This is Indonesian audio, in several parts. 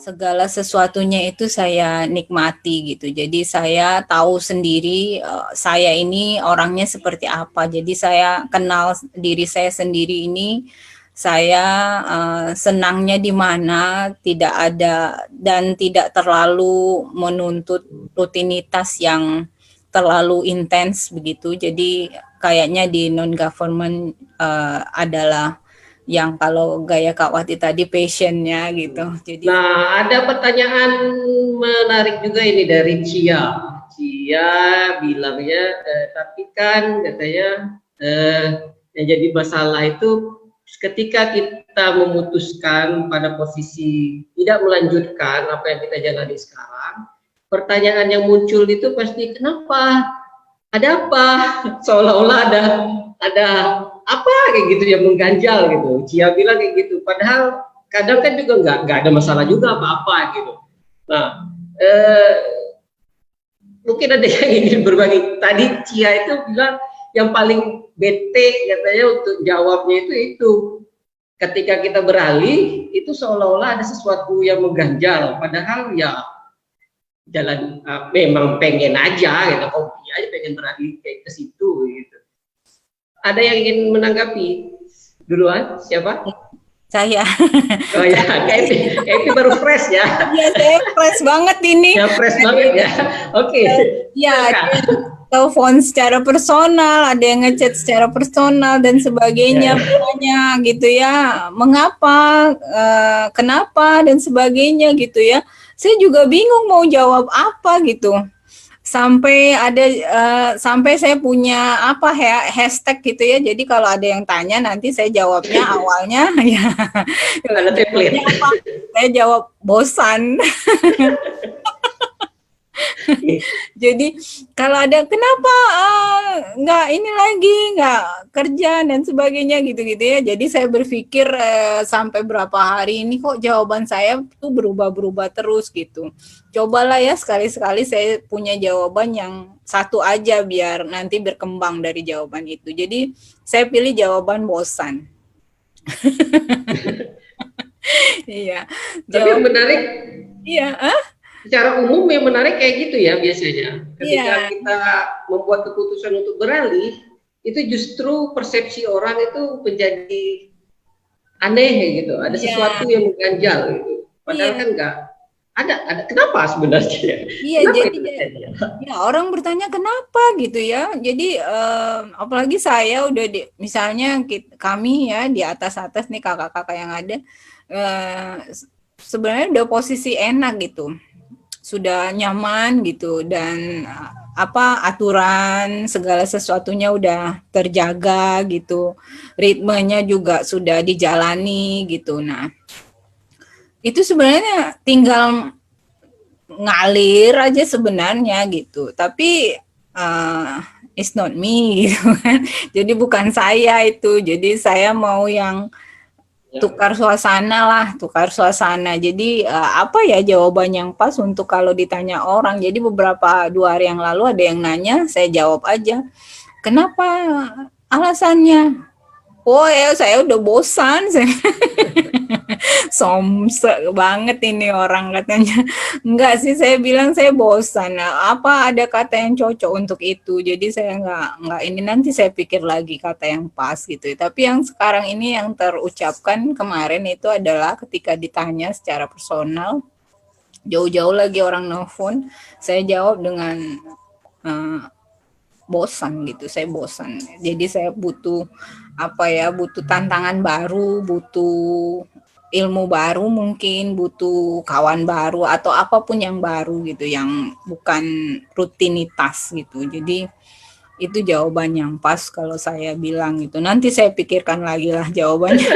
segala sesuatunya itu saya nikmati gitu. Jadi saya tahu sendiri saya ini orangnya seperti apa. Jadi saya kenal diri saya sendiri ini, saya senangnya di mana, tidak ada dan tidak terlalu menuntut rutinitas yang terlalu intens begitu. Jadi kayaknya di non government adalah yang kalau gaya Kak Wati tadi passionnya gitu. Jadi Nah, ada pertanyaan menarik juga ini dari Cia. Cia bilangnya, tapi kan katanya yang jadi masalah itu ketika kita memutuskan pada posisi tidak melanjutkan apa yang kita jalani sekarang, pertanyaan yang muncul itu pasti kenapa? Ada apa? Seolah-olah ada apa kayak gitu yang mengganjal gitu. Cia bilang kayak gitu. Padahal kadang kan juga nggak ada masalah juga apa-apa gitu. Nah, mungkin ada yang ingin berbagi. Tadi Cia itu bilang yang paling bete katanya untuk jawabnya itu ketika kita beralih itu seolah-olah ada sesuatu yang mengganjal. Padahal ya jalan memang pengen aja gitu, hobi aja pengen beralih kayak ke situ gitu. Ada yang ingin menanggapi duluan? Siapa? saya. Oh ya, kayak baru fresh ya. Iya, saya fresh banget ini. Ya fresh banget ya. Oke. Ya, telepon secara personal, ada yang ngechat secara personal dan sebagainya, banyak gitu ya. Mengapa, kenapa dan sebagainya gitu ya. Saya juga bingung mau jawab apa gitu. Sampai ada sampai saya punya apa hashtag gitu ya. Jadi kalau ada yang tanya nanti saya jawabnya awalnya ya. Ada template. Saya jawab bosan. Jadi kalau ada kenapa nggak ini lagi nggak kerja dan sebagainya gitu-gitu ya. Jadi saya berpikir sampai berapa hari ini kok jawaban saya tuh berubah-berubah terus gitu. Cobalah ya sekali-sekali saya punya jawaban yang satu aja biar nanti berkembang dari jawaban itu. Jadi saya pilih jawaban bosan. Iya. Tapi yang menarik. Iya. Secara umum yang menarik kayak gitu ya biasanya. Ketika kita membuat keputusan untuk beralih, itu justru persepsi orang itu menjadi aneh gitu. Ada sesuatu yang mengganjal gitu. Padahal kan enggak. Ada kenapa sebenarnya? Iya, jadi ya orang bertanya kenapa gitu ya. Jadi apalagi saya udah misalnya kami ya di atas-atas nih kakak-kakak yang ada sebenarnya udah posisi enak gitu. Sudah nyaman gitu dan aturan segala sesuatunya udah terjaga gitu, ritmenya juga sudah dijalani gitu. Nah itu sebenarnya tinggal ngalir aja sebenarnya gitu, tapi it's not me gitu kan. Jadi bukan saya itu, jadi saya mau yang tukar suasana. Jadi apa ya jawaban yang pas untuk kalau ditanya orang. Jadi beberapa 2 hari yang lalu ada yang nanya, saya jawab aja. Kenapa? Alasannya? Oh ya saya udah bosan. Somse banget ini orang katanya. Enggak sih, saya bilang saya bosan. Apa ada kata yang cocok untuk itu? Jadi saya enggak ini, nanti saya pikir lagi kata yang pas gitu. Tapi yang sekarang ini yang terucapkan kemarin itu adalah ketika ditanya secara personal, jauh-jauh lagi orang nelfon, saya jawab dengan bosan gitu. Saya bosan. Jadi saya butuh butuh tantangan baru, butuh ilmu baru, mungkin butuh kawan baru atau apapun yang baru gitu, yang bukan rutinitas gitu. Jadi itu jawaban yang pas kalau saya bilang gitu. Nanti saya pikirkan lagi lah jawabannya.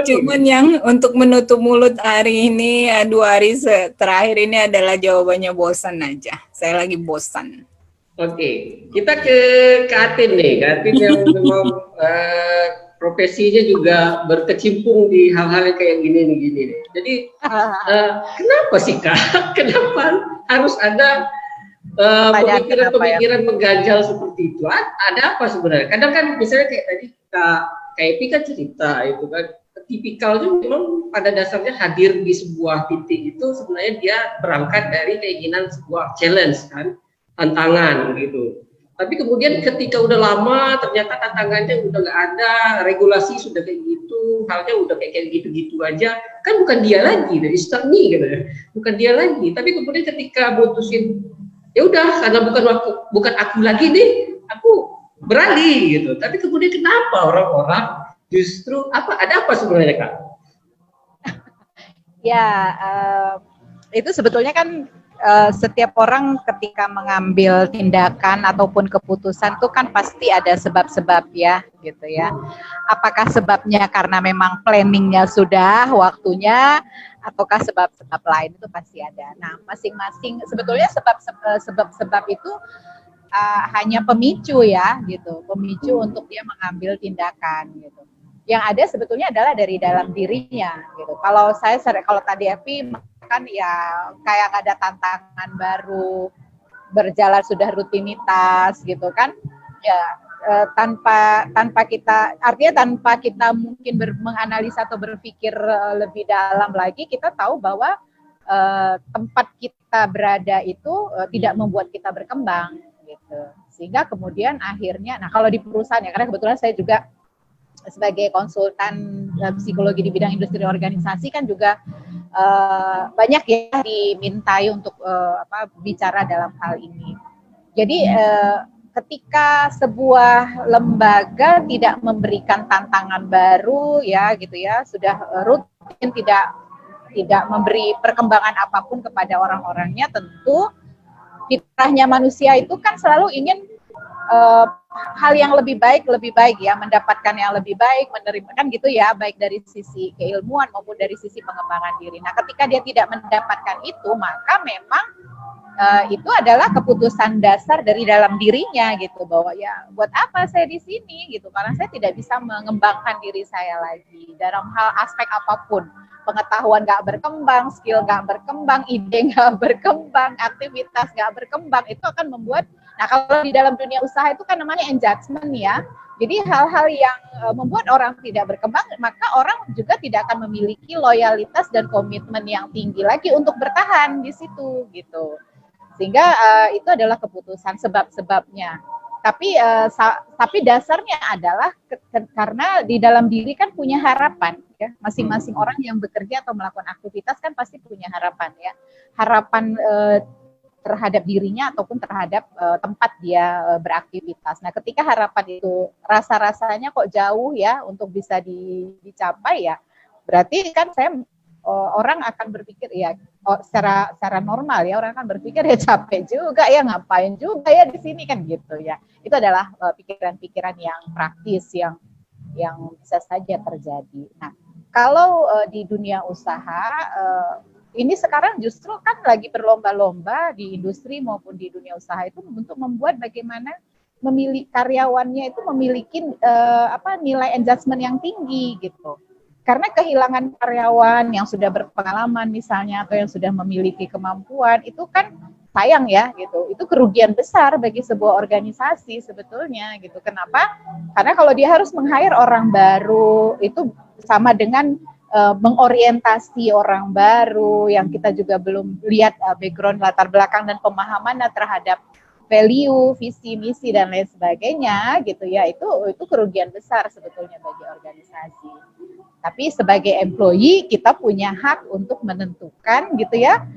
Cuman yang untuk menutup mulut hari ini 2 hari terakhir ini adalah jawabannya bosan aja. Saya lagi bosan. Oke, kita ke Atin nih. Atin yang memang profesinya juga berkecimpung di hal-hal kayak gini nih. Jadi kenapa sih Kak? Kenapa harus ada pemikiran mengganjal seperti itu? Ada apa sebenarnya? Kadang kan misalnya kayak tadi Kak Epi kan cerita itu kan, tipikal itu memang pada dasarnya hadir di sebuah titik itu sebenarnya dia berangkat dari keinginan sebuah challenge kan, tantangan gitu. Tapi kemudian ketika udah lama ternyata tantangannya udah nggak ada, regulasi sudah kayak gitu, halnya udah kayak gitu-gitu aja, kan bukan dia lagi, dari start nih gitu ya, bukan dia lagi. Tapi kemudian ketika mutusin, ya udah karena bukan aku lagi nih, aku beralih gitu. Tapi kemudian kenapa orang-orang justru ada apa sebenarnya Kak? Ya, itu sebetulnya kan setiap orang ketika mengambil tindakan ataupun keputusan itu kan pasti ada sebab-sebab ya, gitu ya. Apakah sebabnya karena memang planningnya sudah waktunya, ataukah sebab-sebab lain itu pasti ada. Nah, masing-masing sebetulnya sebab-sebab itu hanya pemicu ya, gitu, pemicu untuk dia mengambil tindakan, gitu. Yang ada sebetulnya adalah dari dalam dirinya, gitu. Kalau tadi Evi kan ya kayak ada tantangan baru, berjalan sudah rutinitas gitu kan ya, tanpa kita mungkin menganalisa atau berpikir lebih dalam lagi, kita tahu bahwa tempat kita berada itu tidak membuat kita berkembang gitu, sehingga kemudian akhirnya, nah kalau di perusahaan ya, karena kebetulan saya juga sebagai konsultan psikologi di bidang industri organisasi kan juga banyak ya dimintai untuk bicara dalam hal ini. Jadi ketika sebuah lembaga tidak memberikan tantangan baru ya gitu ya, sudah rutin tidak memberi perkembangan apapun kepada orang-orangnya, tentu fitrahnya manusia itu kan selalu ingin hal yang lebih baik ya, mendapatkan yang lebih baik, menerima kan gitu ya, baik dari sisi keilmuan maupun dari sisi pengembangan diri. Nah, ketika dia tidak mendapatkan itu, maka memang itu adalah keputusan dasar dari dalam dirinya gitu, bahwa ya buat apa saya di sini gitu, karena saya tidak bisa mengembangkan diri saya lagi dalam hal aspek apapun. Pengetahuan nggak berkembang, skill nggak berkembang, ide nggak berkembang, aktivitas nggak berkembang, itu akan membuat, nah kalau di dalam dunia usaha itu kan namanya engagement ya. Jadi hal-hal yang membuat orang tidak berkembang, maka orang juga tidak akan memiliki loyalitas dan komitmen yang tinggi lagi untuk bertahan di situ gitu. Sehingga itu adalah keputusan sebab-sebabnya. Tapi dasarnya adalah karena di dalam diri kan punya harapan ya. Masing-masing orang yang bekerja atau melakukan aktivitas kan pasti punya harapan ya. Harapan terhadap dirinya ataupun terhadap tempat dia beraktivitas. Nah, ketika harapan itu rasa-rasanya kok jauh ya untuk bisa dicapai ya, berarti kan orang akan berpikir ya, secara normal ya, orang akan berpikir ya capek juga ya, ngapain juga ya di sini kan gitu ya. Itu adalah pikiran-pikiran yang praktis yang bisa saja terjadi. Nah, kalau di dunia usaha ini sekarang justru kan lagi berlomba-lomba di industri maupun di dunia usaha itu untuk membuat bagaimana karyawannya itu memiliki nilai engagement yang tinggi gitu. Karena kehilangan karyawan yang sudah berpengalaman misalnya atau yang sudah memiliki kemampuan itu kan sayang ya gitu. Itu kerugian besar bagi sebuah organisasi sebetulnya gitu. Kenapa? Karena kalau dia harus meng-hire orang baru itu sama dengan mengorientasi orang baru yang kita juga belum lihat background, latar belakang dan pemahamannya terhadap value, visi, misi dan lain sebagainya gitu ya, itu kerugian besar sebetulnya bagi organisasi. Tapi sebagai employee kita punya hak untuk menentukan gitu ya,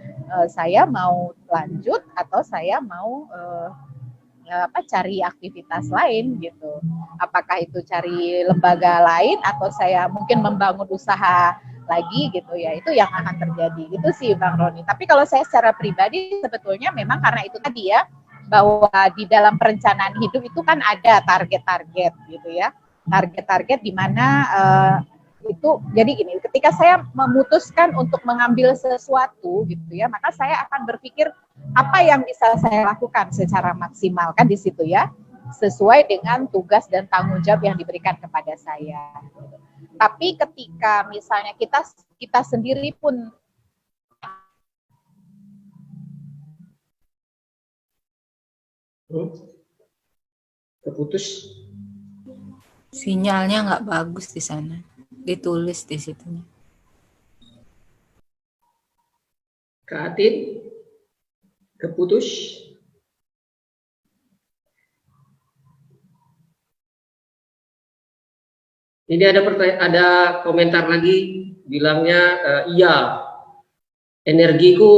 saya mau lanjut atau saya mau cari aktivitas lain gitu. Apakah itu cari lembaga lain atau saya mungkin membangun usaha lagi gitu ya, itu yang akan terjadi. Itu sih Bang Roni. Tapi kalau saya secara pribadi sebetulnya memang karena itu tadi ya, bahwa di dalam perencanaan hidup itu kan ada target-target gitu ya. Target-target di mana itu jadi gini, ketika saya memutuskan untuk mengambil sesuatu gitu ya, maka saya akan berpikir apa yang bisa saya lakukan secara maksimal kan di situ ya, sesuai dengan tugas dan tanggung jawab yang diberikan kepada saya. Tapi ketika misalnya kita sendiri pun terputus, sinyalnya nggak bagus di sana. ditulis di situ. Kak Atin, keputus. Ini ada komentar lagi bilangnya iya, energiku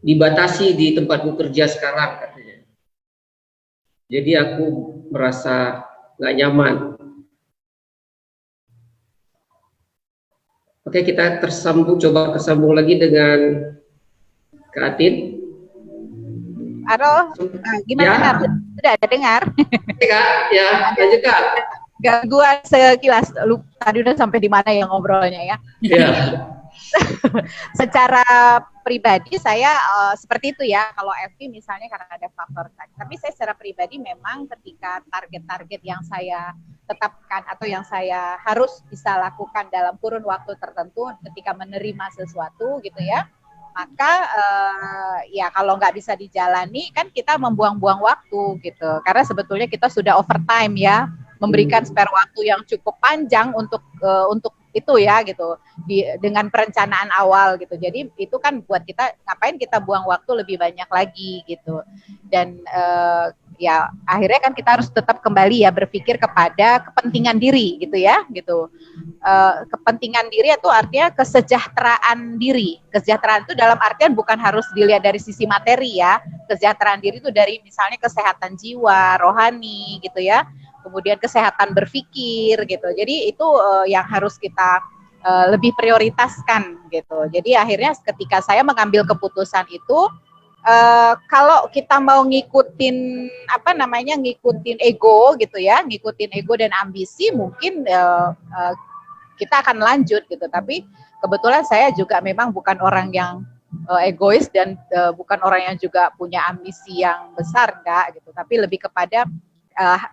dibatasi di tempatku kerja sekarang katanya. Jadi aku merasa nggak nyaman. Oke, kita coba tersambung lagi dengan Kak Atin. Halo, gimana? Ya. Sudah ada dengar? Oke, Kak, ya, lanjut Kak. Gangguan sekilas, lupa tadi udah sampai di mana ya ngobrolnya ya. Iya. Secara pribadi saya seperti itu ya, kalau FP misalnya karena ada faktor tag. Tapi saya secara pribadi memang ketika target-target yang saya tetapkan atau yang saya harus bisa lakukan dalam kurun waktu tertentu ketika menerima sesuatu gitu ya, maka ya kalau nggak bisa dijalani kan kita membuang-buang waktu gitu, karena sebetulnya kita sudah overtime ya, memberikan spare waktu yang cukup panjang untuk itu ya gitu, dengan perencanaan awal gitu. Jadi itu kan buat kita, ngapain kita buang waktu lebih banyak lagi gitu. Dan ya akhirnya kan kita harus tetap kembali ya berpikir kepada kepentingan diri gitu ya gitu. Kepentingan diri itu artinya kesejahteraan diri. Kesejahteraan itu dalam artian bukan harus dilihat dari sisi materi ya. Kesejahteraan diri itu dari misalnya kesehatan jiwa, rohani gitu ya. Kemudian kesehatan berpikir gitu. Jadi itu yang harus kita lebih prioritaskan gitu. Jadi akhirnya ketika saya mengambil keputusan itu, kalau kita mau ngikutin ngikutin ego gitu ya, ngikutin ego dan ambisi, mungkin kita akan lanjut gitu. Tapi kebetulan saya juga memang bukan orang yang egois dan bukan orang yang juga punya ambisi yang besar, enggak gitu. Tapi lebih kepada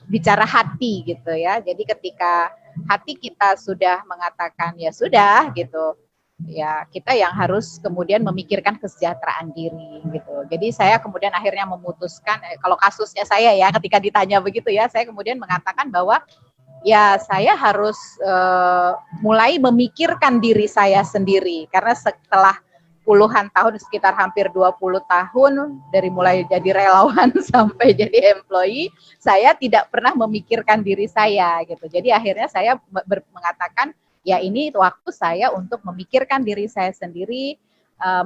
bicara hati gitu ya. Jadi ketika hati kita sudah mengatakan ya sudah gitu, ya kita yang harus kemudian memikirkan kesejahteraan diri gitu. Jadi saya kemudian akhirnya memutuskan, kalau kasusnya saya ya, ketika ditanya begitu ya, saya kemudian mengatakan bahwa ya saya harus mulai memikirkan diri saya sendiri, karena setelah puluhan tahun, sekitar hampir 20 tahun, dari mulai jadi relawan sampai jadi employee, saya tidak pernah memikirkan diri saya gitu. Jadi akhirnya saya mengatakan, ya ini waktu saya untuk memikirkan diri saya sendiri,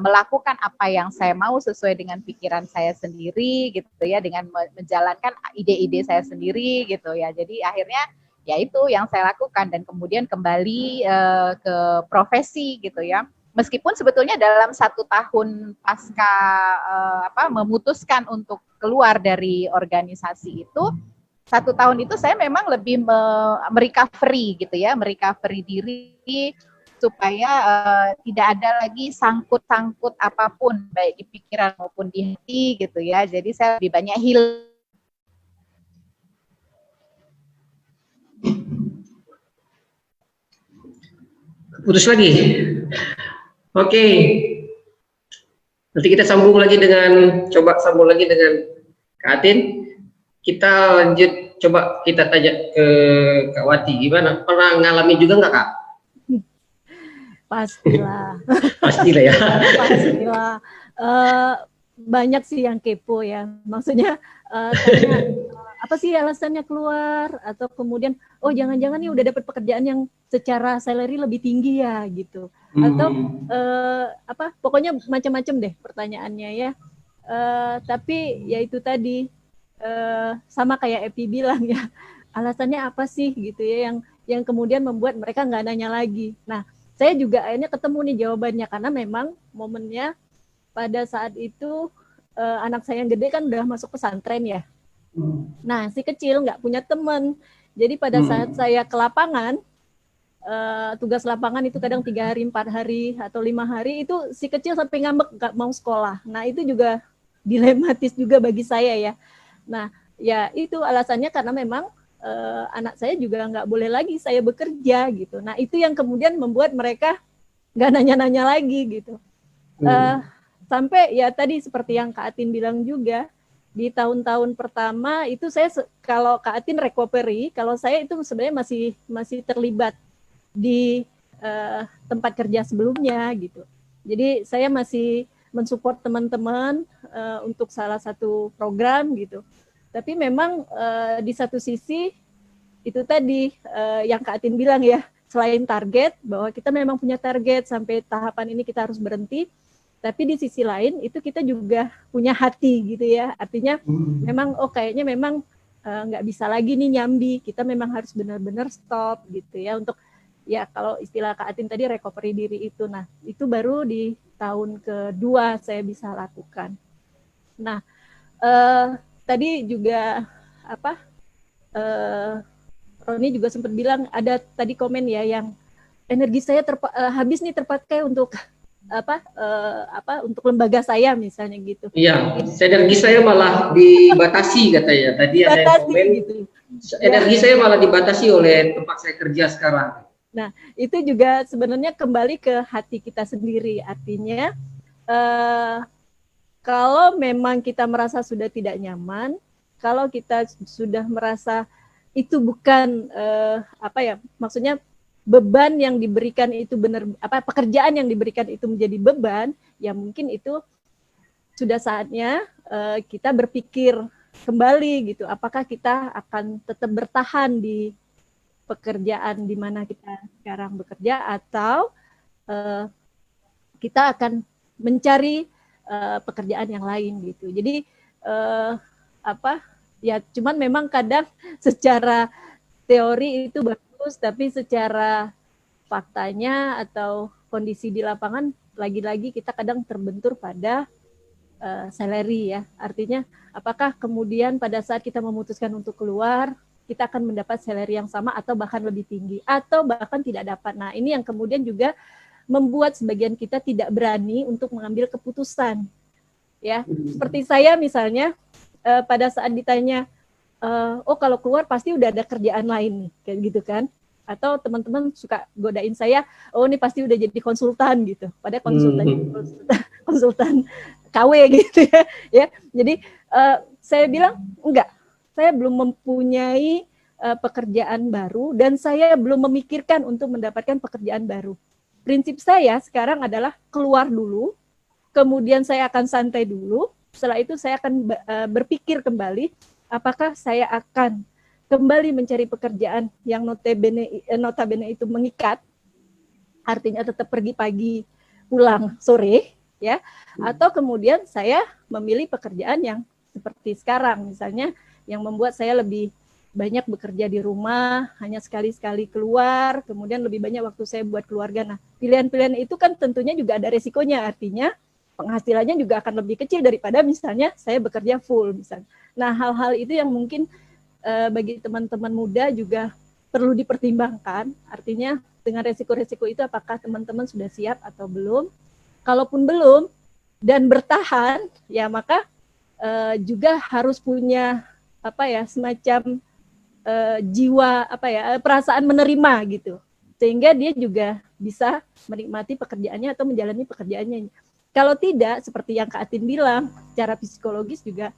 melakukan apa yang saya mau sesuai dengan pikiran saya sendiri gitu ya, dengan menjalankan ide-ide saya sendiri gitu ya. Jadi akhirnya ya itu yang saya lakukan, dan kemudian kembali ke profesi gitu ya. Meskipun sebetulnya dalam 1 tahun pasca memutuskan untuk keluar dari organisasi itu, 1 tahun itu saya memang lebih merecovery gitu ya, merecovery diri supaya tidak ada lagi sangkut-sangkut apapun baik di pikiran maupun di hati gitu ya. Jadi saya lebih banyak heal. Putus lagi. Oke. Nanti kita sambung lagi dengan Kak Atin. Kita lanjut, coba kita tanya ke Kak Wati, gimana? Pernah ngalamin juga nggak Kak? Pastilah. Pastilah ya. Pastilah. Banyak sih yang kepo ya. Maksudnya tanya, apa sih alasannya keluar, atau kemudian jangan-jangan nih udah dapat pekerjaan yang secara salary lebih tinggi ya gitu. Atau pokoknya macam-macam deh pertanyaannya ya. Tapi ya itu tadi, sama kayak Epi bilang ya, alasannya apa sih gitu ya, yang kemudian membuat mereka nggak nanya lagi. Nah, saya juga akhirnya ketemu nih jawabannya, karena memang momennya pada saat itu anak saya yang gede kan udah masuk pesantren ya. Nah, si kecil nggak punya teman. Jadi pada saat saya ke lapangan, tugas lapangan itu kadang 3 hari, 4 hari, atau 5 hari, itu si kecil sampai ngambek nggak mau sekolah. Nah, itu juga dilematis juga bagi saya ya. Nah, ya itu alasannya karena memang anak saya juga nggak boleh lagi saya bekerja gitu. Nah, itu yang kemudian membuat mereka nggak nanya-nanya lagi gitu. Sampai ya tadi seperti yang Kak Atin bilang juga, di tahun-tahun pertama itu saya, kalau Kak Atin recovery, kalau saya itu sebenarnya masih terlibat di tempat kerja sebelumnya gitu. Jadi saya masih mensupport teman-teman untuk salah satu program gitu. Tapi memang di satu sisi itu tadi yang Kak Atin bilang ya, selain target bahwa kita memang punya target sampai tahapan ini kita harus berhenti, tapi di sisi lain itu kita juga punya hati gitu ya. Artinya memang kayaknya memang nggak bisa lagi nih nyambi, kita memang harus benar-benar stop gitu ya untuk ya kalau istilah Kak Atin tadi recovery diri itu. Nah itu baru di tahun kedua saya bisa lakukan. Nah tadi juga Roni juga sempat bilang ada tadi komen ya yang energi saya habis nih terpakai untuk untuk lembaga saya misalnya gitu. Iya, energi saya malah dibatasi katanya. Tadi ada yang komen gitu. Energi saya malah dibatasi oleh tempat saya kerja sekarang. Nah, itu juga sebenarnya kembali ke hati kita sendiri. Artinya kalau memang kita merasa sudah tidak nyaman, kalau kita sudah merasa itu bukan maksudnya beban yang diberikan itu benar, pekerjaan yang diberikan itu menjadi beban, ya mungkin itu sudah saatnya kita berpikir kembali gitu, apakah kita akan tetap bertahan di pekerjaan di mana kita sekarang bekerja atau kita akan mencari pekerjaan yang lain gitu. Jadi ya cuman memang kadang secara teori itu bagus, tapi secara faktanya atau kondisi di lapangan lagi-lagi kita kadang terbentur pada salary ya. Artinya apakah kemudian pada saat kita memutuskan untuk keluar, kita akan mendapat salary yang sama atau bahkan lebih tinggi atau bahkan tidak dapat. Nah, ini yang kemudian juga membuat sebagian kita tidak berani untuk mengambil keputusan. Ya, seperti saya misalnya pada saat ditanya kalau keluar pasti udah ada kerjaan lain nih, kayak gitu kan. Atau teman-teman suka godain saya, ini pasti udah jadi konsultan gitu. Padahal konsultan KW gitu ya. Jadi saya bilang enggak, saya belum mempunyai pekerjaan baru dan saya belum memikirkan untuk mendapatkan pekerjaan baru. Prinsip saya sekarang adalah keluar dulu, kemudian saya akan santai dulu. Setelah itu saya akan berpikir kembali apakah saya akan kembali mencari pekerjaan yang notabene itu mengikat, artinya tetap pergi pagi, pulang sore, ya, atau kemudian saya memilih pekerjaan yang seperti sekarang, misalnya yang membuat saya lebih banyak bekerja di rumah, hanya sekali-sekali keluar, kemudian lebih banyak waktu saya buat keluarga. Nah, pilihan-pilihan itu kan tentunya juga ada resikonya, artinya penghasilannya juga akan lebih kecil daripada misalnya saya bekerja full misalnya. Nah, hal-hal itu yang mungkin bagi teman-teman muda juga perlu dipertimbangkan. Artinya dengan resiko-resiko itu apakah teman-teman sudah siap atau belum? Kalaupun belum dan bertahan, ya maka juga harus punya semacam jiwa perasaan menerima gitu. Sehingga dia juga bisa menikmati pekerjaannya atau menjalani pekerjaannya. Kalau tidak, seperti yang Kak Atin bilang, secara psikologis juga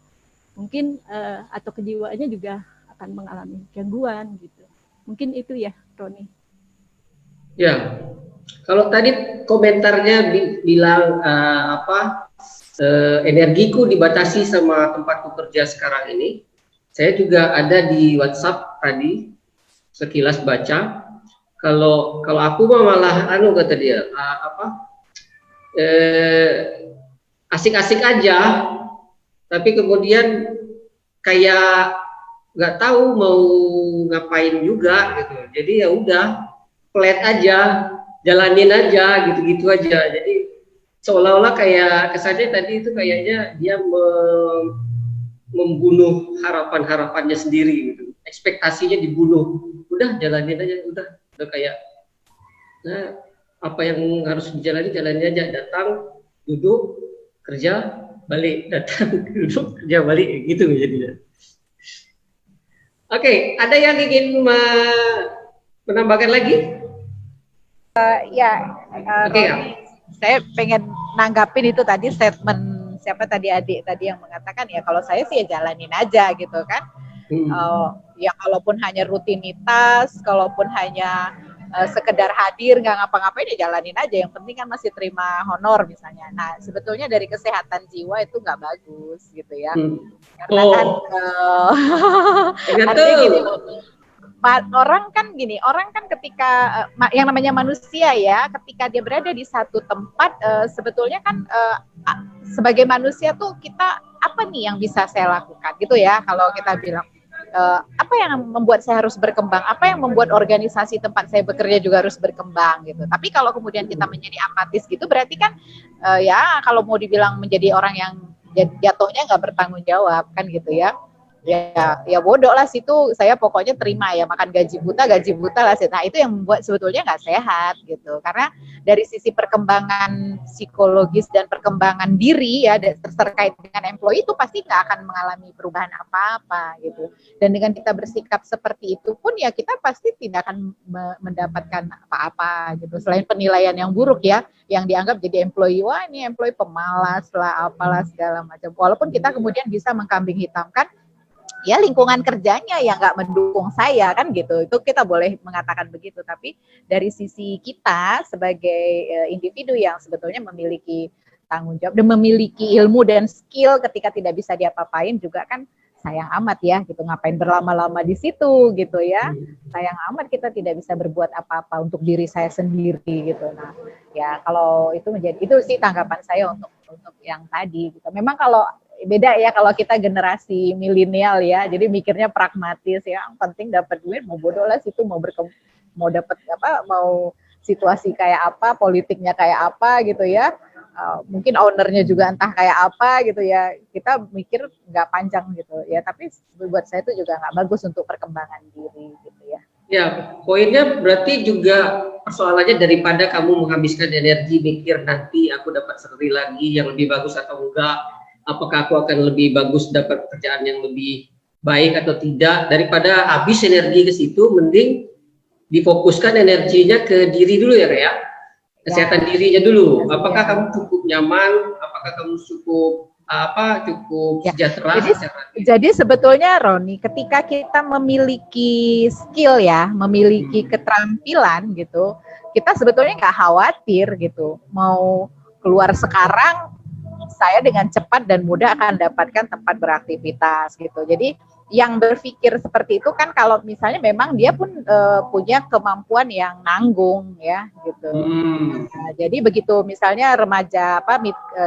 mungkin atau kejiwaannya juga akan mengalami gangguan gitu. Mungkin itu ya, Roni. Ya, kalau tadi komentarnya bilang energiku dibatasi sama tempat bekerja sekarang ini. Saya juga ada di WhatsApp tadi sekilas baca. Kalau aku malah kata dia asik-asik aja, tapi kemudian kayak nggak tahu mau ngapain juga gitu. Jadi ya udah flat aja, jalanin aja gitu-gitu aja. Jadi seolah-olah kayak kesannya tadi itu kayaknya dia membunuh harapan-harapannya sendiri gitu. Ekspektasinya dibunuh. Udah jalanin aja, udah kayak apa yang harus dijalani aja, datang, duduk, kerja, balik, datang, duduk, kerja, balik gitu jadinya. Oke, ada yang ingin menambahkan lagi? Saya pengen nanggapin itu tadi statement siapa tadi adik tadi yang mengatakan ya kalau saya sih ya jalanin aja gitu kan. Ya kalaupun hanya rutinitas, kalaupun hanya sekedar hadir nggak ngapa-ngapain ya jalanin aja, yang penting kan masih terima honor misalnya. Nah sebetulnya dari kesehatan jiwa itu nggak bagus gitu ya, karena kan artinya gini, orang kan ketika yang namanya manusia ya, ketika dia berada di satu tempat, sebetulnya kan sebagai manusia tuh kita apa nih yang bisa saya lakukan gitu ya, kalau kita bilang apa yang membuat saya harus berkembang, apa yang membuat organisasi tempat saya bekerja juga harus berkembang gitu. Tapi kalau kemudian kita menjadi apatis gitu, berarti kan ya kalau mau dibilang menjadi orang yang jatuhnya nggak bertanggung jawab kan gitu ya. Ya bodoh lah situ, saya pokoknya terima ya, makan gaji buta lah. Nah itu yang membuat sebetulnya nggak sehat gitu, karena dari sisi perkembangan psikologis dan perkembangan diri ya terkait dengan employee itu pasti nggak akan mengalami perubahan apa-apa gitu. Dan dengan kita bersikap seperti itu pun ya kita pasti tidak akan mendapatkan apa-apa gitu, selain penilaian yang buruk ya, yang dianggap jadi employee, wah ini employee pemalas lah, apalah segala macam. Walaupun kita kemudian bisa mengkambing hitamkan ya lingkungan kerjanya yang nggak mendukung saya kan gitu, itu kita boleh mengatakan begitu. Tapi dari sisi kita sebagai individu yang sebetulnya memiliki tanggung jawab dan memiliki ilmu dan skill, ketika tidak bisa diapa-apain juga kan sayang amat ya gitu, ngapain berlama-lama di situ gitu ya, sayang amat kita tidak bisa berbuat apa-apa untuk diri saya sendiri gitu. Nah ya kalau itu sih tanggapan saya untuk yang tadi gitu. Memang kalau beda ya kalau kita generasi milenial ya, jadi mikirnya pragmatis ya, yang penting dapat duit, mau bodoh lah situ mau dapat apa, mau situasi kayak apa, politiknya kayak apa gitu ya, mungkin ownernya juga entah kayak apa gitu ya, kita mikir nggak panjang gitu ya. Tapi buat saya itu juga nggak bagus untuk perkembangan diri gitu ya. Ya, poinnya berarti juga persoalannya daripada kamu menghabiskan energi mikir nanti aku dapat salary lagi yang lebih bagus atau enggak, apakah aku akan lebih bagus dapat pekerjaan yang lebih baik atau tidak, daripada habis energi ke situ, mending difokuskan energinya ke diri dulu ya, Rea. Kesehatan dirinya dulu. Apakah kamu cukup nyaman? Apakah kamu cukup sejahtera? Jadi sebetulnya Roni, ketika kita memiliki skill ya, memiliki keterampilan gitu, kita sebetulnya nggak khawatir gitu. Mau keluar sekarang, saya dengan cepat dan mudah akan dapatkan tempat beraktivitas gitu. Jadi yang berpikir seperti itu kan kalau misalnya memang dia pun punya kemampuan yang nanggung ya gitu. Nah, jadi begitu misalnya remaja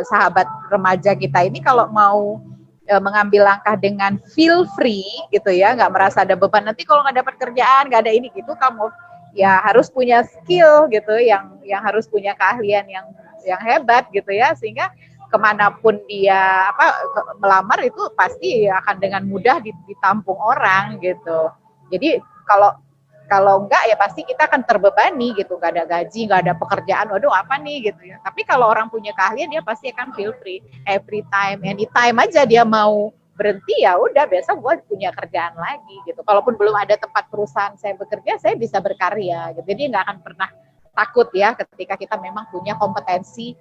sahabat remaja kita ini kalau mau mengambil langkah dengan feel free gitu ya, nggak merasa ada beban, nanti kalau nggak dapat kerjaan, nggak ada ini gitu, kamu ya harus punya skill gitu, yang harus punya keahlian yang hebat gitu ya, sehingga kemanapun dia melamar itu pasti akan dengan mudah ditampung orang gitu. Jadi kalau enggak ya pasti kita akan terbebani gitu, nggak ada gaji, nggak ada pekerjaan, waduh apa nih gitu ya. Tapi kalau orang punya keahlian dia pasti akan feel free, every time, anytime aja dia mau berhenti ya udah besok gue punya kerjaan lagi gitu. Kalaupun belum ada tempat perusahaan saya bekerja, saya bisa berkarya gitu. Jadi nggak akan pernah takut ya ketika kita memang punya kompetensi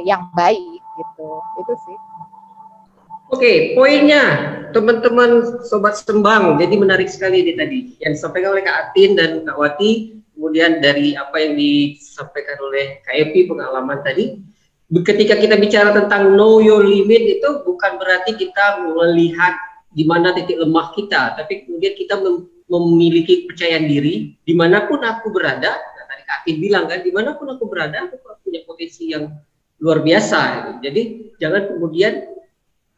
yang baik gitu. Itu sih. Oke, poinnya teman-teman Sobat Sembang, jadi menarik sekali ini tadi yang disampaikan oleh Kak Atin dan Kak Wati, kemudian dari apa yang disampaikan oleh Kak Epi pengalaman tadi. Ketika kita bicara tentang know your limit, itu bukan berarti kita melihat di mana titik lemah kita, tapi kemudian kita memiliki kepercayaan diri dimanapun aku berada. Nah, tadi Kak Atin bilang kan, dimanapun aku berada, aku punya potensi yang luar biasa gitu. Jadi jangan kemudian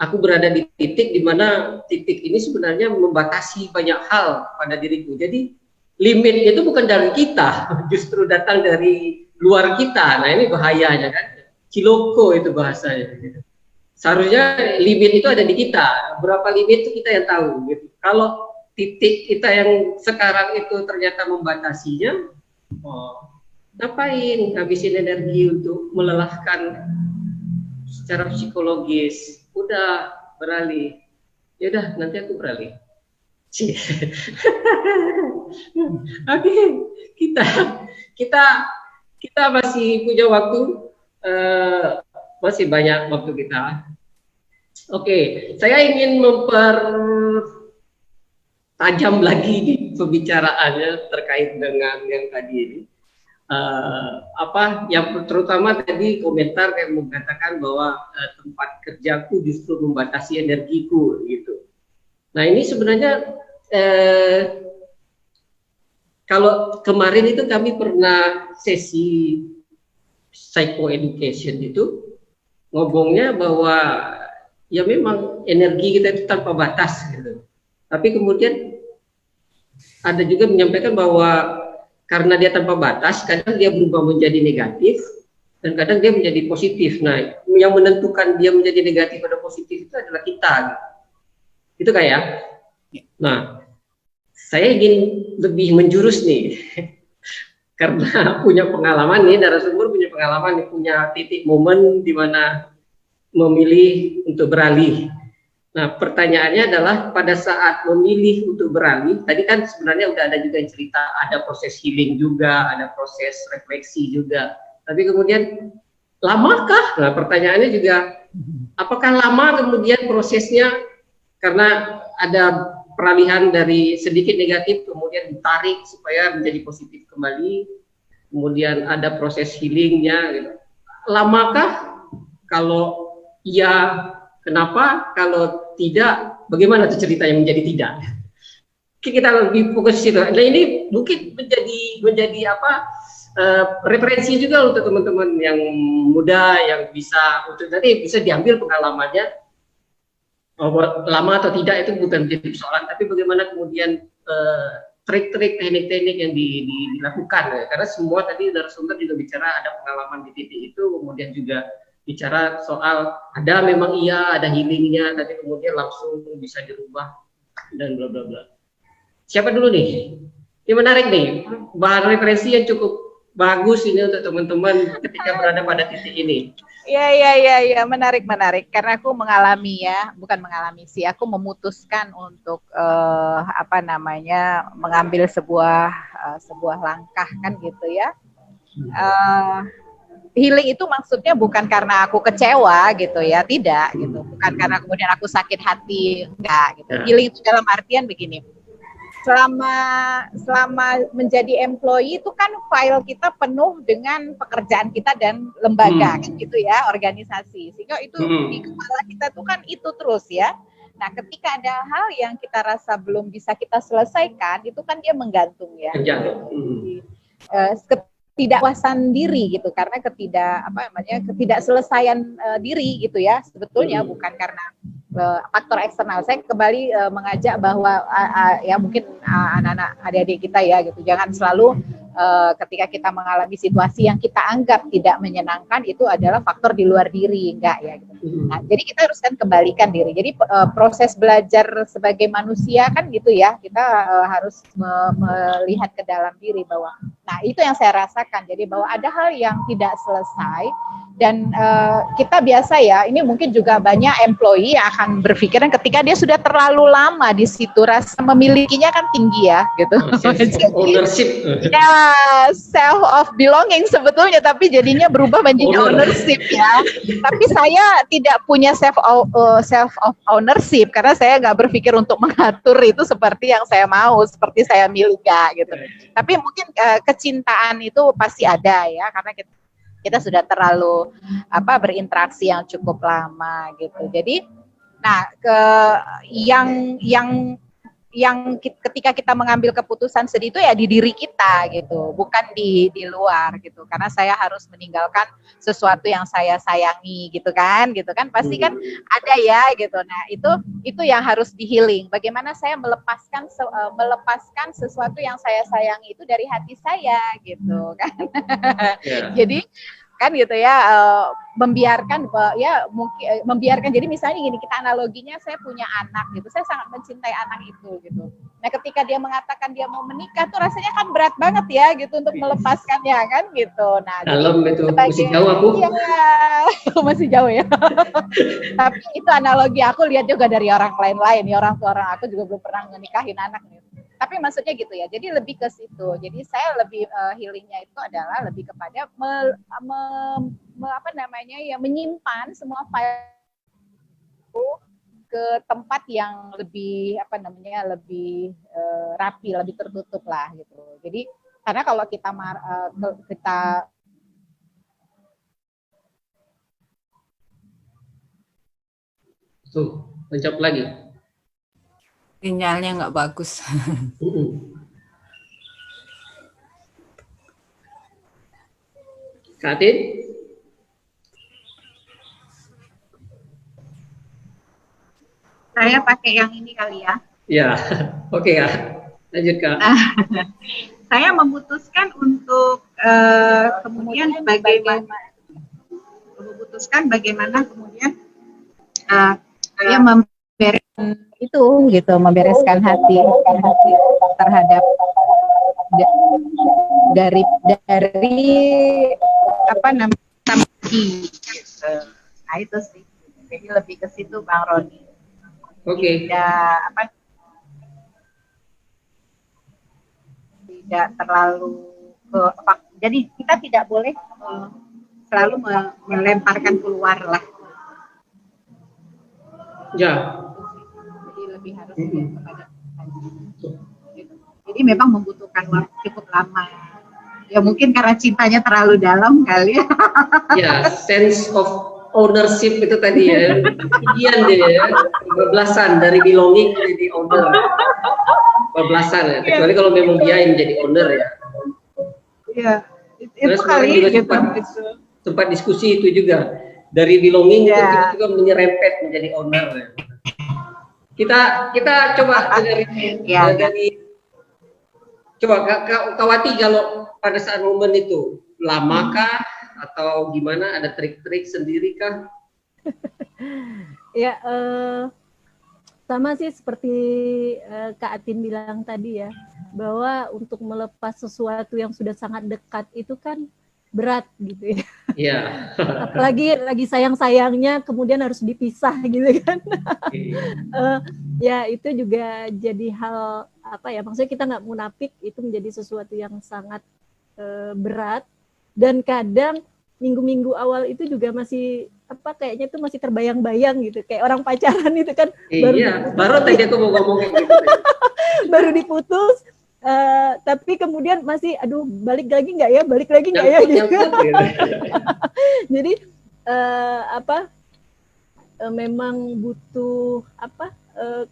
aku berada di titik di mana titik ini sebenarnya membatasi banyak hal pada diriku. Jadi limit itu bukan dari kita, justru datang dari luar kita. Nah ini bahayanya kan, ciloko itu bahasanya. Gitu. Seharusnya limit itu ada di kita. Berapa limit itu kita yang tahu. Gitu. Kalau titik kita yang sekarang itu ternyata membatasinya, ngapain habisin energi untuk melelahkan secara psikologis? Udah beralih, ya udah nanti aku beralih. Oke, kita masih punya waktu, masih banyak waktu kita. Oke, saya ingin tajam lagi di pembicaraannya terkait dengan yang tadi ini. Yang terutama tadi komentar yang mengatakan bahwa tempat kerjaku justru membatasi energiku gitu. Nah ini sebenarnya kalau kemarin itu kami pernah sesi psychoeducation itu ngomongnya bahwa ya memang energi kita itu tanpa batas gitu. Tapi kemudian ada juga menyampaikan bahwa karena dia tanpa batas, kadang dia berubah menjadi negatif, dan kadang dia menjadi positif. Nah, yang menentukan dia menjadi negatif atau positif itu adalah kita. Gitu kayak. Nah, saya ingin lebih menjurus nih, karena punya pengalaman nih, narasumber punya pengalaman nih, punya titik momen di mana memilih untuk beralih. Nah, pertanyaannya adalah pada saat memilih untuk beralih, tadi kan sebenarnya udah ada juga yang cerita, ada proses healing juga, ada proses refleksi juga. Tapi kemudian, lamakah? Nah, pertanyaannya juga, apakah lama kemudian prosesnya karena ada peralihan dari sedikit negatif kemudian ditarik supaya menjadi positif kembali, kemudian ada proses healingnya. Gitu. Lamakah? Kalau iya, kenapa? Kalau tidak, bagaimana tuh ceritanya menjadi tidak? Kita lebih fokus situ. Nah ini mungkin menjadi referensi juga untuk teman-teman yang muda yang bisa untuk nanti bisa diambil pengalamannya. Lama atau tidak itu bukan menjadi persoalan, tapi bagaimana kemudian trik-trik, teknik-teknik yang dilakukan. Ya. Karena semua tadi narasumber juga bicara ada pengalaman di titik itu, kemudian juga bicara soal ada memang ada healingnya, tapi kemudian langsung bisa dirubah dan bla bla bla. Siapa dulu nih? Ini menarik nih, bahan referensi yang cukup bagus ini untuk teman-teman ketika berada pada titik ini. Ya, menarik. Karena aku bukan mengalami sih, aku memutuskan untuk mengambil sebuah langkah kan gitu ya. Healing itu maksudnya bukan karena aku kecewa gitu ya, tidak gitu. Bukan karena kemudian aku sakit hati, enggak gitu. Healing itu dalam artian begini. Selama menjadi employee itu kan file kita penuh dengan pekerjaan kita dan lembaga kan gitu ya, organisasi. Sehingga itu di kepala kita tuh kan itu terus ya. Nah, ketika ada hal yang kita rasa belum bisa kita selesaikan, itu kan dia menggantung ya. Ketidakpuasan diri gitu, karena ketidakselesaian diri gitu ya, sebetulnya bukan karena faktor eksternal. Saya kembali mengajak bahwa ya mungkin anak-anak adik-adik kita ya gitu, jangan selalu ketika kita mengalami situasi yang kita anggap tidak menyenangkan itu adalah faktor di luar diri, enggak ya gitu. Nah, jadi kita harus kan kembalikan diri. Jadi proses belajar sebagai manusia kan gitu ya, kita harus melihat ke dalam diri bahwa, nah itu yang saya rasakan. Jadi bahwa ada hal yang tidak selesai dan kita biasa ya, ini mungkin juga banyak employee yang akan berpikiran ketika dia sudah terlalu lama di situ, rasa memilikinya kan tinggi ya gitu. Ownership. Ya, self of belonging sebetulnya, tapi jadinya berubah menjadi ownership ya. Tapi saya tidak punya self of ownership karena saya nggak berpikir untuk mengatur itu seperti yang saya mau, seperti saya miliki gitu. Tapi mungkin kecintaan itu pasti ada ya, karena kita sudah terlalu berinteraksi yang cukup lama gitu. Jadi, nah yang ketika kita mengambil keputusan sedih itu ya di diri kita gitu, bukan di luar gitu. Karena saya harus meninggalkan sesuatu yang saya sayangi gitu kan pasti kan ada ya gitu. Nah itu yang harus di healing. Bagaimana saya melepaskan sesuatu yang saya sayangi itu dari hati saya gitu kan. Jadi kan gitu ya, membiarkan jadi misalnya gini, kita analoginya saya punya anak gitu, saya sangat mencintai anak itu gitu. Nah ketika dia mengatakan dia mau menikah tuh rasanya kan berat banget ya gitu untuk melepaskannya kan gitu. Nah dalam itu masih jauh aku. Iya, masih jauh ya. Tapi itu analogi aku lihat juga dari orang lain ya, orang aku juga belum pernah menikahin anak gitu. Tapi maksudnya gitu ya, jadi lebih ke situ. Jadi saya lebih healingnya itu adalah lebih kepada menyimpan semua file itu ke tempat yang lebih apa namanya lebih rapi, lebih tertutup lah gitu. Jadi karena kalau kita Tuh, mencop lagi. Sinyalnya nggak bagus. Kak Atin? saya pakai yang ini kali ya. Ya, oke Kak. Lanjut Kak. Saya memutuskan untuk kemudian bagaimana kemudian saya membereskan itu gitu, membereskan hati terhadap dari apa namanya gitu. Nah itu sih. Jadi lebih ke situ Bang Roni. Oke. Tidak terlalu jadi kita tidak boleh selalu melemparkan keluar lah. Ya. Jadi lebih harus kepada jadi memang membutuhkan waktu cukup lama. Ya mungkin karena cintanya terlalu dalam kali ya. Ya, sense of ownership itu tadi ya. Kemudian dia ya, kebablasan dari belonging jadi owner. Kebablasan ya, kecuali kalau memang dia yang jadi owner ya. Iya, Terus itu kali juga gitu. sempat diskusi itu juga. Dari belonging itu kita juga menyerempet menjadi owner ya. Kita coba dari coba Kak Wati, kalau pada saat momen itu lamakah atau gimana, ada trik-trik sendiri kah? Ya, sama sih seperti Kak Atin bilang tadi ya, bahwa untuk melepas sesuatu yang sudah sangat dekat itu kan berat gitu ya. Iya. Apalagi lagi sayang-sayangnya kemudian harus dipisah gitu kan. Ya itu juga jadi hal apa ya, maksudnya kita nggak munafik, itu menjadi sesuatu yang sangat berat, dan kadang minggu-minggu awal itu juga masih apa, kayaknya tuh masih terbayang-bayang gitu, kayak orang pacaran itu kan. Baru tadi aku mau ngomong kayak gitu. Baru diputus, tapi kemudian masih aduh balik lagi nggak ya gitu. Jadi memang butuh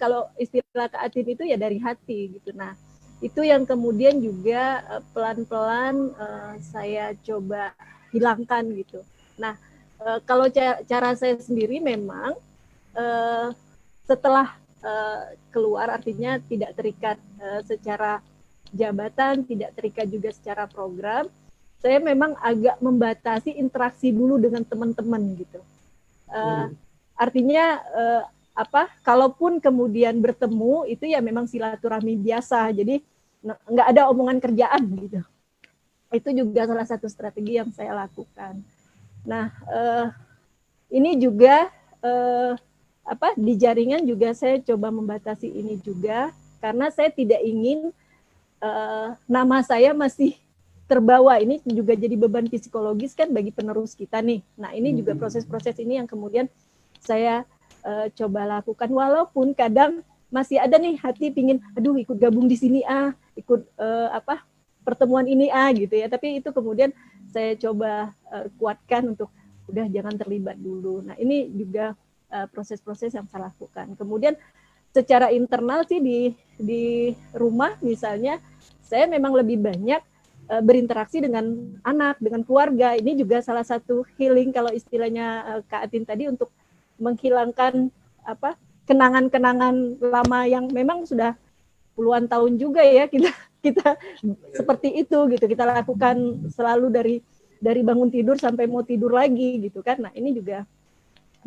kalau istilah Kak Atin itu ya dari hati gitu. Nah itu yang kemudian juga pelan-pelan saya coba hilangkan gitu. Nah kalau cara saya sendiri memang setelah keluar, artinya tidak terikat secara jabatan, tidak terikat juga secara program, saya memang agak membatasi interaksi dulu dengan teman-teman gitu. Artinya kalaupun kemudian bertemu itu ya memang silaturahmi biasa, jadi nggak ada omongan kerjaan gitu. Itu juga salah satu strategi yang saya lakukan. Nah ini juga di jaringan juga saya coba membatasi ini juga, karena saya tidak ingin nama saya masih terbawa. Ini juga jadi beban psikologis kan bagi penerus kita nih. Nah ini juga proses-proses ini yang kemudian saya coba lakukan, walaupun kadang masih ada nih hati pingin, aduh ikut gabung di sini ikut pertemuan ini gitu ya. Tapi itu kemudian saya coba kuatkan untuk udah jangan terlibat dulu. Nah ini juga proses-proses yang saya lakukan. Kemudian secara internal sih di rumah misalnya, saya memang lebih banyak berinteraksi dengan anak, dengan keluarga. Ini juga salah satu healing kalau istilahnya Kak Atin tadi, untuk menghilangkan kenangan-kenangan lama yang memang sudah puluhan tahun juga ya kita seperti itu gitu. Kita lakukan selalu dari bangun tidur sampai mau tidur lagi gitu kan. Nah ini juga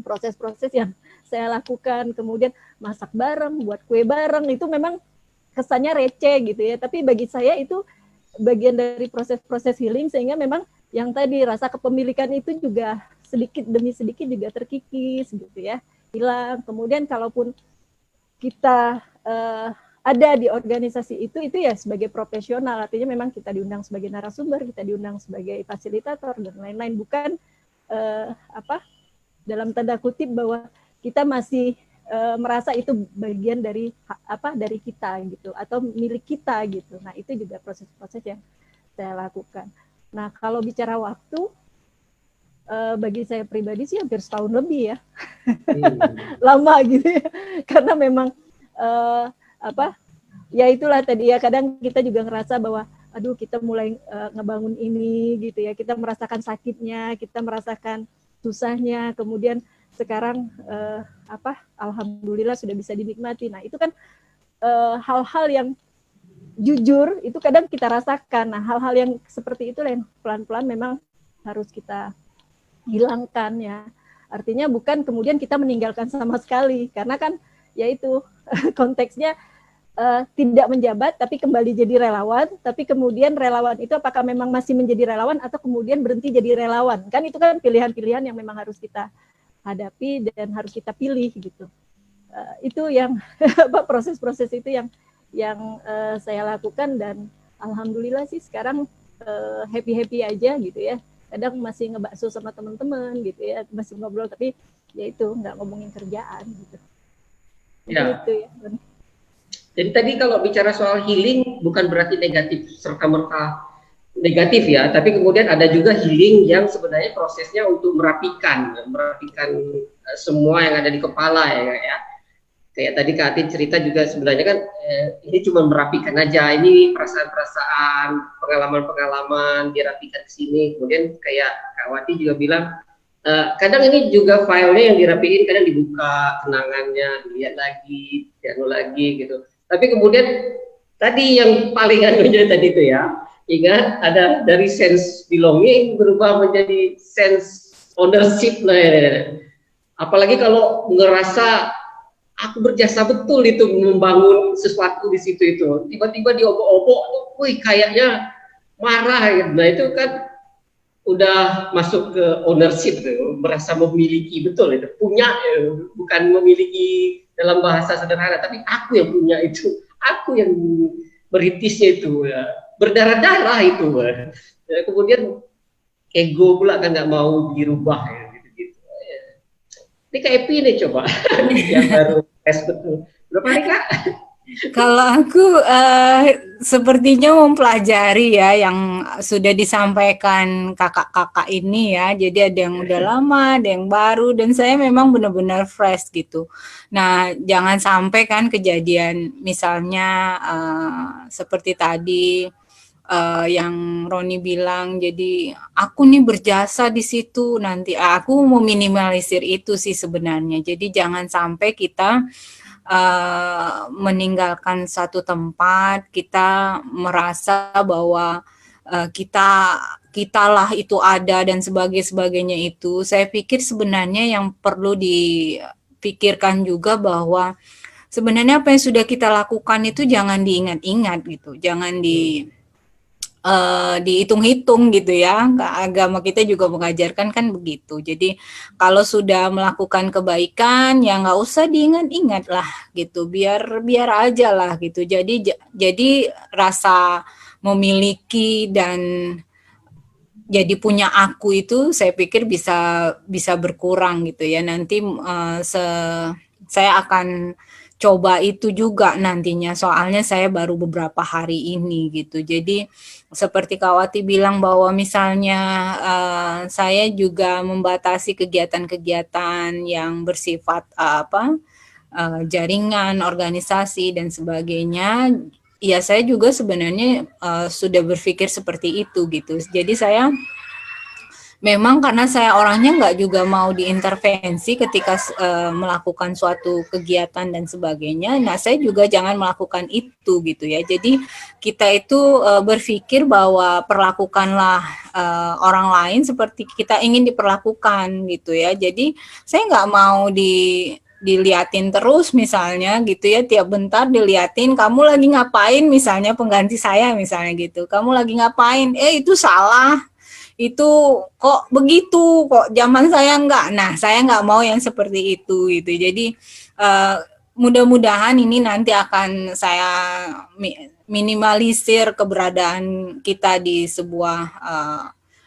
proses-proses yang saya lakukan. Kemudian masak bareng, buat kue bareng, itu memang kesannya receh gitu ya, tapi bagi saya itu bagian dari proses-proses healing, sehingga memang yang tadi rasa kepemilikan itu juga sedikit demi sedikit juga terkikis gitu ya, hilang. Kemudian kalaupun kita ada di organisasi itu ya sebagai profesional, artinya memang kita diundang sebagai narasumber, kita diundang sebagai fasilitator dan lain-lain, bukan dalam tanda kutip bahwa kita masih merasa itu bagian dari dari kita gitu atau milik kita gitu. Nah, itu juga proses-proses yang saya lakukan. Nah, kalau bicara waktu, bagi saya pribadi sih hampir setahun lebih ya. Lama gitu ya. Karena memang ya itulah tadi ya, kadang kita juga ngerasa bahwa aduh kita mulai ngebangun ini gitu ya, kita merasakan sakitnya, kita merasakan susahnya, kemudian sekarang alhamdulillah sudah bisa dinikmati. Nah, itu kan hal-hal yang jujur itu kadang kita rasakan. Nah, hal-hal yang seperti itu yang pelan-pelan memang harus kita hilangkan ya. Artinya bukan kemudian kita meninggalkan sama sekali, karena kan yaitu konteksnya tidak menjabat tapi kembali jadi relawan, tapi kemudian relawan itu apakah memang masih menjadi relawan atau kemudian berhenti jadi relawan. Kan itu kan pilihan-pilihan yang memang harus kita hadapi dan harus kita pilih gitu. Itu yang proses-proses itu yang saya lakukan, dan alhamdulillah sih sekarang happy-happy aja gitu ya. Kadang masih ngebakso sama teman-teman gitu ya, masih ngobrol, tapi ya itu nggak ngomongin kerjaan gitu. Ya. Gitu ya. Jadi tadi kalau bicara soal healing bukan berarti negatif serta-merta negatif ya, tapi kemudian ada juga healing yang sebenarnya prosesnya untuk merapikan semua yang ada di kepala ya. Kayak tadi Kak Atin cerita juga sebenarnya kan ini cuma merapikan aja, ini perasaan-perasaan, pengalaman-pengalaman dirapikan ke sini. Kemudian kayak Kak Wati juga bilang kadang ini juga filenya yang dirapiin, kadang dibuka kenangannya, dilihat lagi, lagi gitu. Tapi kemudian tadi yang paling anunya tadi itu ya, ingat ada dari sense belonging berubah menjadi sense ownership lah ya. Apalagi kalau ngerasa aku berjasa betul itu membangun sesuatu di situ itu, tiba-tiba diobok-obok, wih kayaknya marah gitu. Nah itu kan udah masuk ke ownership, merasa memiliki betul itu, punya, bukan memiliki dalam bahasa sederhana, tapi aku yang punya itu, aku yang merintisnya itu, ya. Berdarah-darah itu, ya. Kemudian ego pula kan nggak mau dirubah ya, gitu-gitu. Ya. Ini kayak Epi nih coba, yang baru tes betul. Berapa hari Kak? Kalau aku sepertinya mempelajari ya yang sudah disampaikan kakak-kakak ini ya. Jadi ada yang udah lama, ada yang baru, dan saya memang benar-benar fresh gitu. Nah, jangan sampai kan kejadian misalnya seperti tadi yang Roni bilang, jadi aku nih berjasa di situ, nanti aku meminimalisir itu sih sebenarnya. Jadi jangan sampai kita meninggalkan satu tempat, kita merasa bahwa kitalah itu ada dan sebagainya itu. Saya pikir sebenarnya yang perlu dipikirkan juga bahwa sebenarnya apa yang sudah kita lakukan itu jangan diingat-ingat gitu, jangan dihitung-hitung gitu ya. Agama kita juga mengajarkan kan begitu. Jadi kalau sudah melakukan kebaikan ya nggak usah diingat-ingat lah gitu, biar aja lah gitu. Jadi rasa memiliki dan jadi punya aku itu saya pikir bisa berkurang gitu ya. Nanti saya akan coba itu juga nantinya, soalnya saya baru beberapa hari ini gitu. Jadi seperti Kak Wati bilang bahwa misalnya saya juga membatasi kegiatan-kegiatan yang bersifat jaringan, organisasi dan sebagainya. Ya saya juga sebenarnya sudah berpikir seperti itu gitu. Jadi saya memang karena saya orangnya nggak juga mau diintervensi ketika melakukan suatu kegiatan dan sebagainya. Nah, saya juga jangan melakukan itu gitu ya. Jadi kita itu berpikir bahwa perlakukanlah orang lain seperti kita ingin diperlakukan gitu ya. Jadi saya nggak mau diliatin terus misalnya gitu ya, tiap bentar diliatin kamu lagi ngapain, misalnya pengganti saya misalnya gitu, kamu lagi ngapain, itu salah, itu kok begitu, kok zaman saya enggak. Nah, saya enggak mau yang seperti itu gitu. Jadi mudah-mudahan ini nanti akan saya minimalisir keberadaan kita di sebuah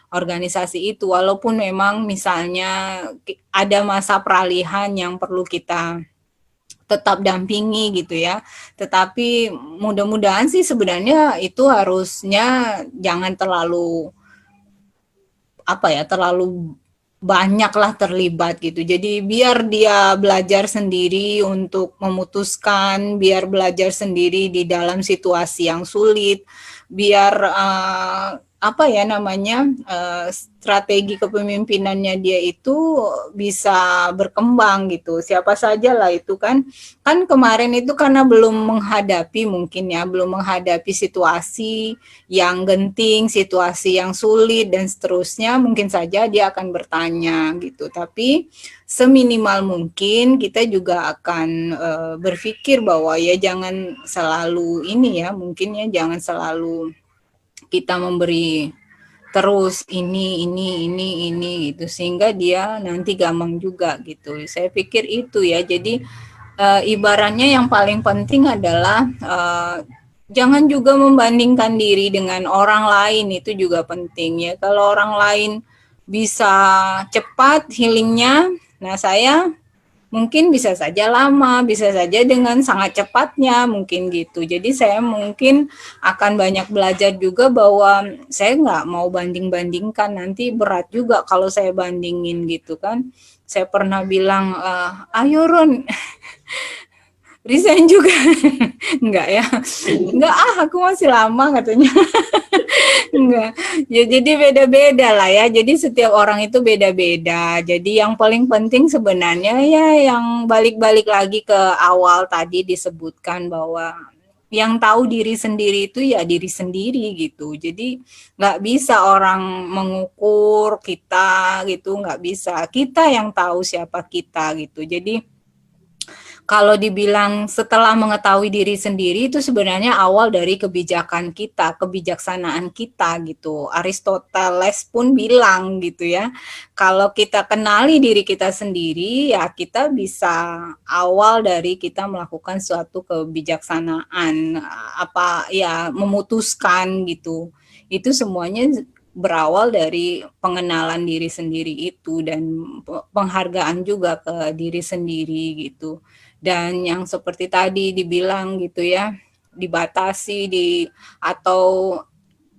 organisasi itu, walaupun memang misalnya ada masa peralihan yang perlu kita tetap dampingi gitu ya. Tetapi mudah-mudahan sih sebenarnya itu harusnya jangan terlalu terlalu banyaklah terlibat gitu. Jadi biar dia belajar sendiri untuk memutuskan, biar belajar sendiri di dalam situasi yang sulit, biar strategi kepemimpinannya dia itu bisa berkembang gitu. Siapa saja lah itu kan kemarin itu karena belum menghadapi situasi yang genting, situasi yang sulit dan seterusnya, mungkin saja dia akan bertanya gitu. Tapi seminimal mungkin kita juga akan berpikir bahwa ya jangan selalu jangan selalu kita memberi terus ini gitu sehingga dia nanti gampang juga gitu. Saya pikir itu ya. Jadi ibaratnya yang paling penting adalah jangan juga membandingkan diri dengan orang lain, itu juga penting ya. Kalau orang lain bisa cepat healingnya, nah saya mungkin bisa saja lama, bisa saja dengan sangat cepatnya, mungkin gitu. Jadi saya mungkin akan banyak belajar juga bahwa saya nggak mau banding-bandingkan, nanti berat juga kalau saya bandingin gitu kan. Saya pernah bilang, ayo Ron, resign juga. Enggak ya, enggak aku masih lama katanya. Enggak. Ya, jadi beda-beda lah ya. Jadi setiap orang itu beda-beda. Jadi yang paling penting sebenarnya ya yang balik-balik lagi ke awal tadi disebutkan bahwa yang tahu diri sendiri itu ya diri sendiri gitu. Jadi nggak bisa orang mengukur kita gitu, nggak bisa. Kita yang tahu siapa kita gitu. Jadi kalau dibilang setelah mengetahui diri sendiri itu sebenarnya awal dari kebijakan kita, kebijaksanaan kita gitu. Aristoteles pun bilang gitu ya, kalau kita kenali diri kita sendiri ya kita bisa awal dari kita melakukan suatu kebijaksanaan, memutuskan gitu. Itu semuanya berawal dari pengenalan diri sendiri itu dan penghargaan juga ke diri sendiri gitu. Dan yang seperti tadi dibilang gitu ya, dibatasi atau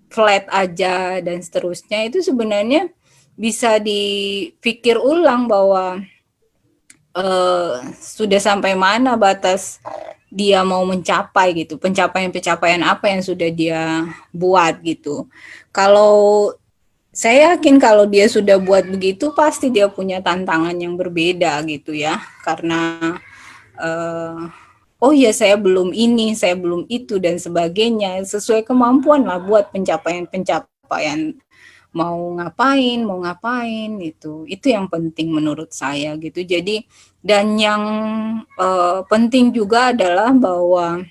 flat aja dan seterusnya, itu sebenarnya bisa dipikir ulang bahwa sudah sampai mana batas dia mau mencapai gitu, pencapaian-pencapaian apa yang sudah dia buat gitu. Kalau saya yakin kalau dia sudah buat begitu pasti dia punya tantangan yang berbeda gitu ya, karena oh ya saya belum ini, saya belum itu dan sebagainya, sesuai kemampuan lah buat pencapaian mau ngapain itu yang penting menurut saya gitu. Jadi dan yang penting juga adalah bahwa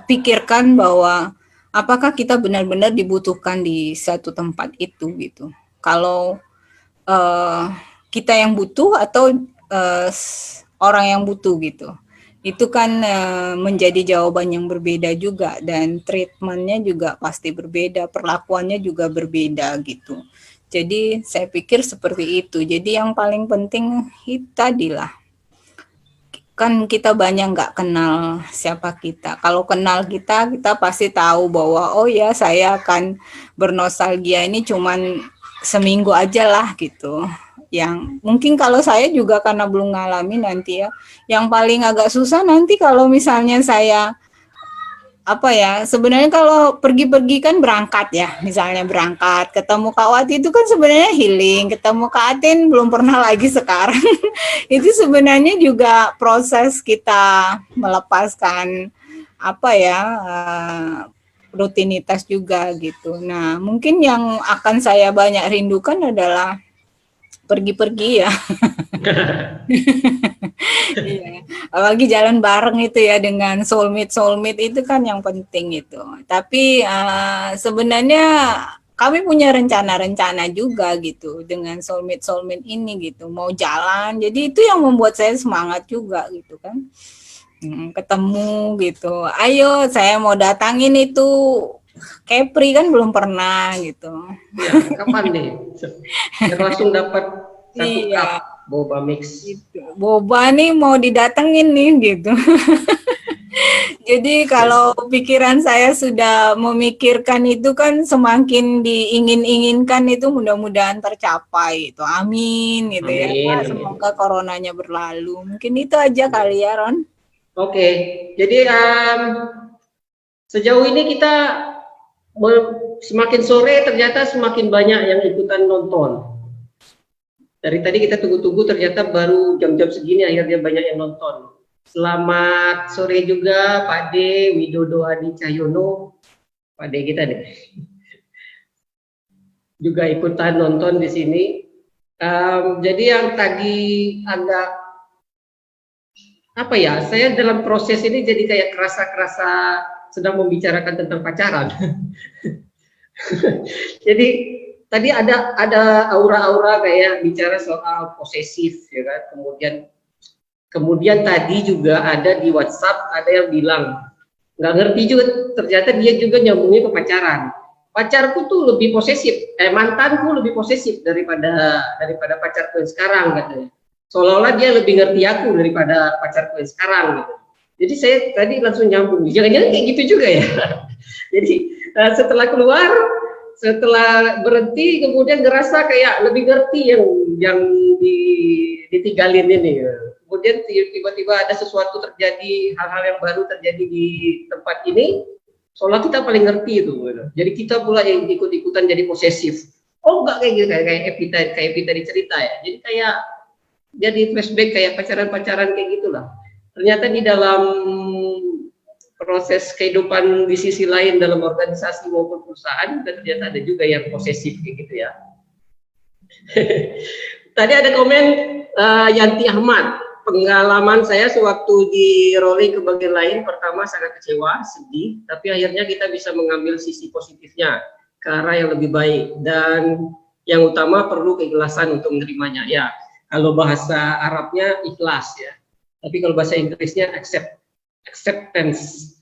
pikirkan bahwa apakah kita benar-benar dibutuhkan di satu tempat itu gitu. Kalau kita yang butuh atau orang yang butuh gitu. Itu kan menjadi jawaban yang berbeda juga dan treatmentnya juga pasti berbeda, perlakuannya juga berbeda gitu. Jadi saya pikir seperti itu. Jadi yang paling penting tadilah kan kita banyak nggak kenal siapa kita. Kalau kenal kita pasti tahu bahwa oh ya saya akan bernostalgia ini cuman seminggu aja lah gitu. Yang mungkin kalau saya juga karena belum ngalami nanti ya, yang paling agak susah nanti kalau misalnya saya sebenarnya kalau pergi-pergi kan berangkat ya, misalnya berangkat ketemu Kak Wati itu kan sebenarnya healing, ketemu Kak Atin belum pernah lagi sekarang. Itu sebenarnya juga proses kita melepaskan rutinitas juga gitu. Nah mungkin yang akan saya banyak rindukan adalah pergi-pergi ya. Iya. Apalagi jalan bareng itu ya dengan soulmate itu kan yang penting itu. Tapi sebenarnya kami punya rencana-rencana juga gitu dengan soulmate ini gitu, mau jalan. Jadi itu yang membuat saya semangat juga gitu kan. Ketemu gitu. Ayo saya mau datangin itu Kepri kan belum pernah gitu. Ya, kapan nih? Langsung dapat 1 Iya. cup boba mix. Gitu. Boba nih mau didatengin nih gitu. Jadi kalau pikiran saya sudah memikirkan itu kan semakin diingin-inginkan itu mudah-mudahan tercapai itu. Amin gitu ya Amin, Pak. amin. Semoga coronanya berlalu. Mungkin itu aja kali ya Ron. Oke, jadi sejauh ini kita semakin sore ternyata semakin banyak yang ikutan nonton. Dari tadi kita tunggu-tunggu ternyata baru jam-jam segini akhirnya banyak yang nonton. Selamat sore juga Pak D, Widodo Adi Cahyono, Pak D kita deh. Juga ikutan nonton di sini. Jadi yang tadi agak apa ya, saya dalam proses ini jadi kayak kerasa-kerasa sedang membicarakan tentang pacaran. Jadi tadi ada aura-aura kayak bicara soal posesif ya kan. Kemudian tadi juga ada di WhatsApp ada yang bilang nggak ngerti juga, ternyata dia juga nyambungnya ke pacaran. Pacarku tuh lebih posesif, mantanku lebih posesif daripada pacarku yang sekarang katanya. Seolah-olah dia lebih ngerti aku daripada pacarku yang sekarang gitu. Jadi saya tadi langsung nyambung, jangan-jangan kayak gitu juga ya. Jadi setelah keluar, setelah berhenti kemudian ngerasa kayak lebih ngerti yang ditinggalin ini. Kemudian tiba-tiba ada sesuatu terjadi, hal-hal yang baru terjadi di tempat ini, seolah kita paling ngerti itu. Jadi kita pula yang ikut-ikutan jadi posesif. Oh enggak kayak gitu, kayak Evita dicerita ya. Jadi kayak jadi flashback kayak pacaran-pacaran kayak gitulah. Ternyata di dalam proses kehidupan di sisi lain dalam organisasi maupun perusahaan ternyata ada juga yang posesif kayak gitu ya. Tadi ada komen Yanti Ahmad, pengalaman saya sewaktu di rolling ke bagian lain, pertama sangat kecewa, sedih, tapi akhirnya kita bisa mengambil sisi positifnya ke arah yang lebih baik, dan yang utama perlu keikhlasan untuk menerimanya. Ya, kalau bahasa Arabnya ikhlas ya, tapi kalau bahasa Inggrisnya acceptance.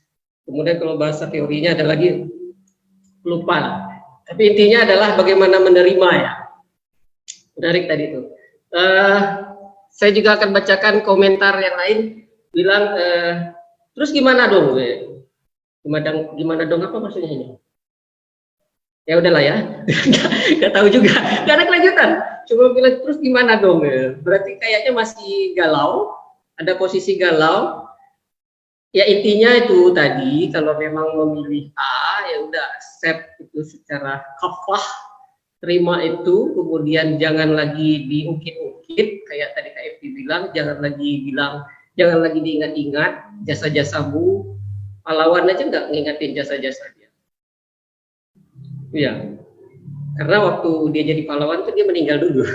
Kemudian kalau bahasa teorinya ada lagi lupa. Tapi intinya adalah bagaimana menerima ya. Menarik tadi itu. Saya juga akan bacakan komentar yang lain. Bilang, terus gimana dong? Gimana dong apa maksudnya ini? Ya udahlah ya. Gak tahu juga. Gak ada kelanjutan. Cuma bilang terus gimana dong? Berarti kayaknya masih galau. Ada posisi galau. Ya intinya itu tadi, kalau memang memilih A, ya udah accept itu secara kafah, terima itu, kemudian jangan lagi diungkit-ungkit, kayak tadi Kak Evi bilang, jangan lagi diingat-ingat jasa-jasamu, pahlawan aja nggak ngingatin jasa-jasa dia. Iya, karena waktu dia jadi pahlawan itu dia meninggal dulu.